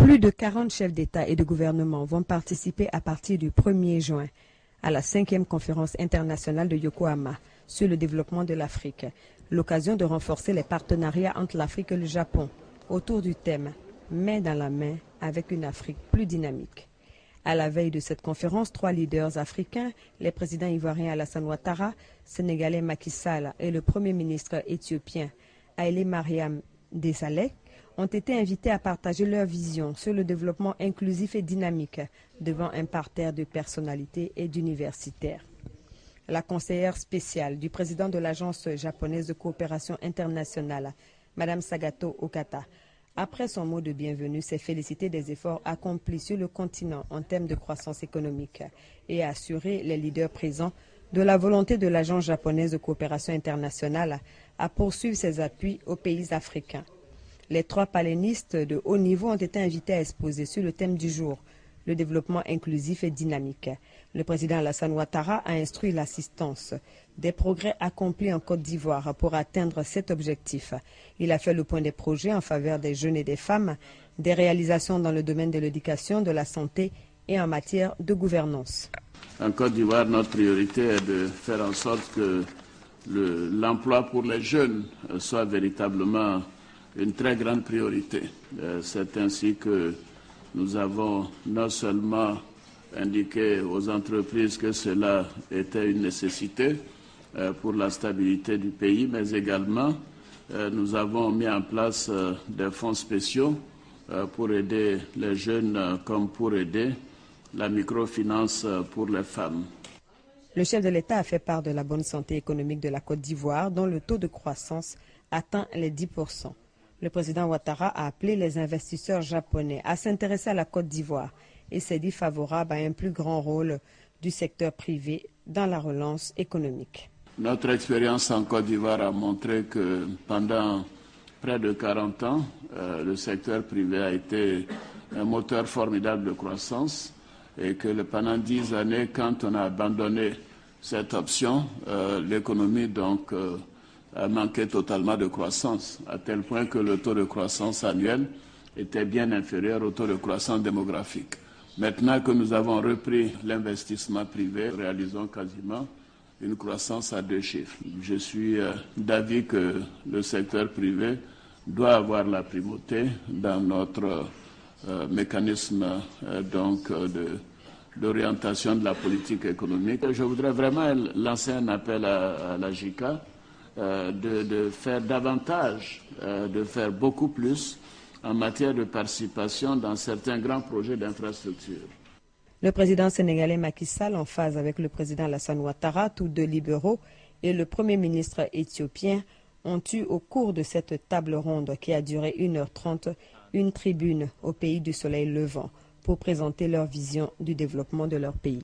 Plus de 40 chefs d'État et de gouvernement vont participer à partir du 1er juin à la 5e conférence internationale de Yokohama sur le développement de l'Afrique, l'occasion de renforcer les partenariats entre l'Afrique et le Japon autour du thème « Main dans la main avec une Afrique plus dynamique ». À la veille de cette conférence, 3 leaders africains, les présidents ivoiriens Alassane Ouattara, sénégalais Macky Sall et le Premier ministre éthiopien Haïlé Mariam Desalegn, ont été invités à partager leur vision sur le développement inclusif et dynamique devant un parterre de personnalités et d'universitaires. La conseillère spéciale du président de l'Agence japonaise de coopération internationale, Mme Sagato Okata, après son mot de bienvenue, s'est félicitée des efforts accomplis sur le continent en termes de croissance économique et a assuré les leaders présents de la volonté de l'Agence japonaise de coopération internationale à poursuivre ses appuis aux pays africains. Les 3 panélistes de haut niveau ont été invités à exposer sur le thème du jour, le développement inclusif et dynamique. Le président Alassane Ouattara a instruit l'assistance des progrès accomplis en Côte d'Ivoire pour atteindre cet objectif. Il a fait le point des projets en faveur des jeunes et des femmes, des réalisations dans le domaine de l'éducation, de la santé et en matière de gouvernance. En Côte d'Ivoire, notre priorité est de faire en sorte que l'emploi pour les jeunes soit véritablement une très grande priorité. C'est ainsi que nous avons non seulement indiqué aux entreprises que cela était une nécessité pour la stabilité du pays, mais également nous avons mis en place des fonds spéciaux pour aider les jeunes comme pour aider la microfinance pour les femmes. Le chef de l'État a fait part de la bonne santé économique de la Côte d'Ivoire, dont le taux de croissance atteint les 10%. Le président Ouattara a appelé les investisseurs japonais à s'intéresser à la Côte d'Ivoire et s'est dit favorable à un plus grand rôle du secteur privé dans la relance économique. Notre expérience en Côte d'Ivoire a montré que pendant près de 40 ans, le secteur privé a été un moteur formidable de croissance et que pendant 10 années, quand on a abandonné cette option, l'économie donc a manqué totalement de croissance, à tel point que le taux de croissance annuel était bien inférieur au taux de croissance démographique. Maintenant que nous avons repris l'investissement privé, nous réalisons quasiment une croissance à 2 chiffres. Je suis d'avis que le secteur privé doit avoir la primauté dans notre mécanisme d'orientation de la politique économique. Je voudrais vraiment lancer un appel à la JICA de faire davantage, de faire beaucoup plus en matière de participation dans certains grands projets d'infrastructure. Le président sénégalais Macky Sall, en phase avec le président Alassane Ouattara, tous 2 libéraux, et le Premier ministre éthiopien ont eu au cours de cette table ronde qui a duré 1h30 une tribune au pays du soleil levant pour présenter leur vision du développement de leur pays.